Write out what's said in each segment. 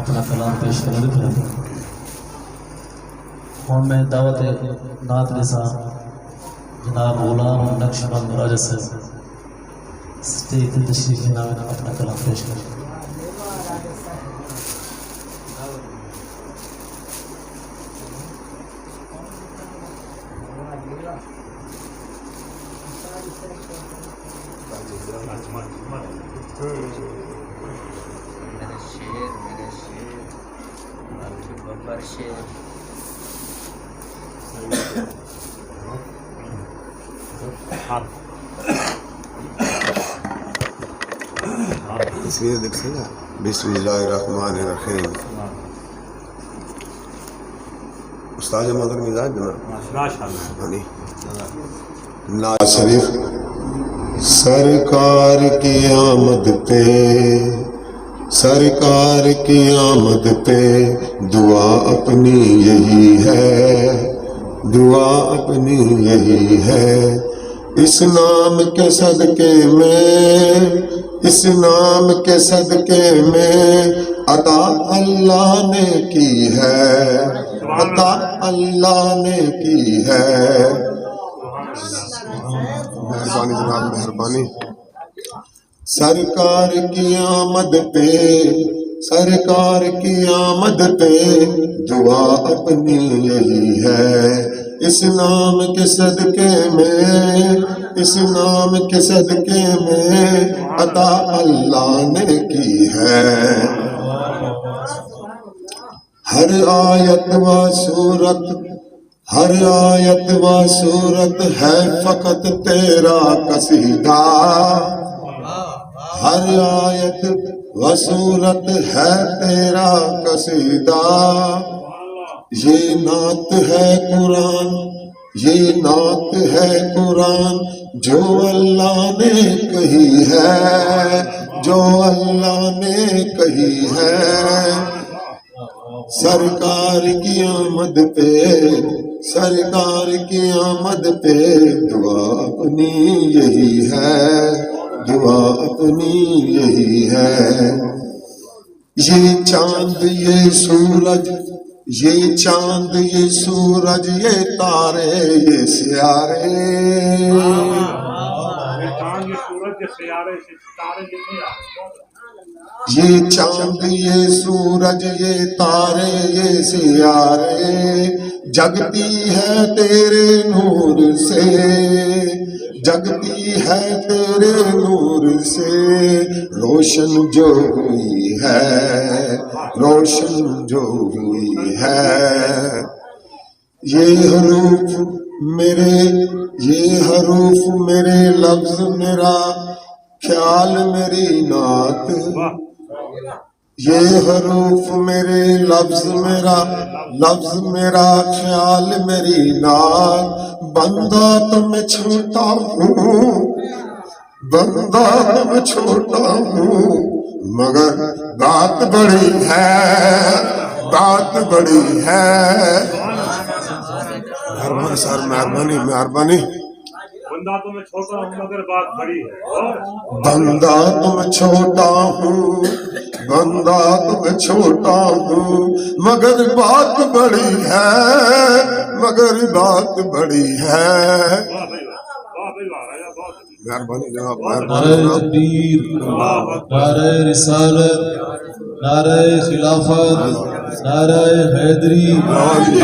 اپنا کلام پیش کرنے لگے ہوں میں دعوت نعت نثار جناب غلام نقش بند راجہ صاحب اسٹیج تے تشریف نام اپنا کلام پیش کریں. بسم اللہ الرحمن الرحیم. استاد مدر مزاج نعت شریف. سرکار کی آمد پہ سرکار کی آمد پہ دعا اپنی یہی ہے دعا اپنی یہی ہے. اس نام کے صدقے میں اس نام کے صدقے میں عطا اللہ نے کی ہے عطا اللہ نے کی ہے. مہربانی جناب مہربانی. سرکار کی آمد پہ سرکار کی آمد پہ دعا اپنی یہی ہے. اس نام کے صدقے میں اس نام کے صدقے میں عطا اللہ نے کی ہے. ہر آیت و صورت ہر آیت و صورت ہے فقط تیرا قصیدہ. ہر آیت و صورت ہے تیرا قصیدہ. یہ نعت ہے قرآن یہ نعت ہے قرآن جو اللہ نے کہی ہے جو اللہ نے کہی ہے. سرکار کی آمد پہ سرکار کی آمد پہ دعا اپنی یہی ہے دعا اپنی یہی ہے. یہ چاند یہ سورج یہ چاند یہ سورج یہ تارے یہ سیارے یہ چاند یہ سورج یہ تارے یہ سیارے جگتی ہے تیرے نور سے جگتی ہے تیرے نور سے. روشن جو ہوئی ہے روشن جو ہوئی ہے. یہ حروف میرے لفظ میرا خیال میری نعت. یہ حروف میرے لفظ میرا خیال میری نعت. بندہ تو میں چھوٹا ہوں بندہ تو میں چھوٹا ہوں مگر بات بڑی ہے بات بڑی ہے. مہربانی سر مہربانی مہربانی. بندہ تو میں چھوٹا ہوں مگر بات بڑی ہے. بندہ تو میں چھوٹا ہوں بندہ تو میں چھوٹا ہوں مگر بات بڑی ہے مگر بات بڑی ہے. مہربانی جناب نعرہ تکبیر نعرہ رسالت نعرہ خلافت نعرہ حیدری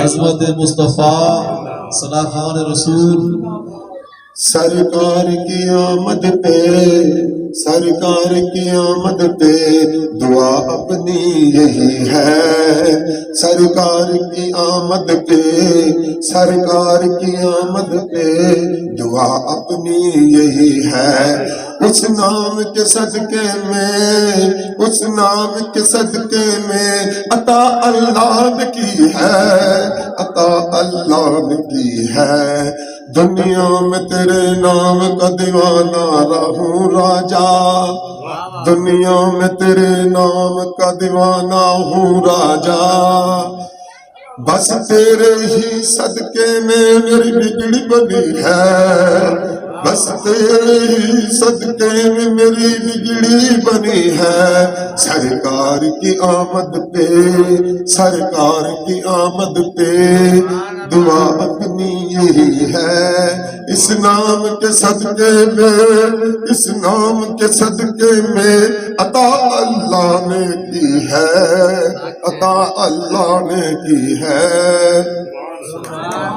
عظمت مصطفیٰ ثنا خوان رسول. سرکار کی آمد پہ سرکار کی آمد پہ دعا اپنی یہی ہے. سرکار کی آمد پہ سرکار کی آمد پہ دعا اپنی یہی ہے. اس نام کے صدقے میں اس نام کے صدقے میں عطا اللہ نے کی ہے عطا اللہ نے کی ہے. دنیا میں تیرے نام کا دیوانہ رہوں راجا دنیا میں تیرے نام کا دیوانہ ہوں راجا. بس تیرے ہی صدقے میں میری بگڑی بنی ہے بس تیرے ہی صدقے میں میری بگڑی بنی ہے، سرکار کی آمد پہ، سرکار کی آمد پہ دعا اپنی یہی ہے، اس نام کے صدقے میں، اس نام کے صدقے میں عطا اللہ نے کی ہے، عطا اللہ نے کی ہے۔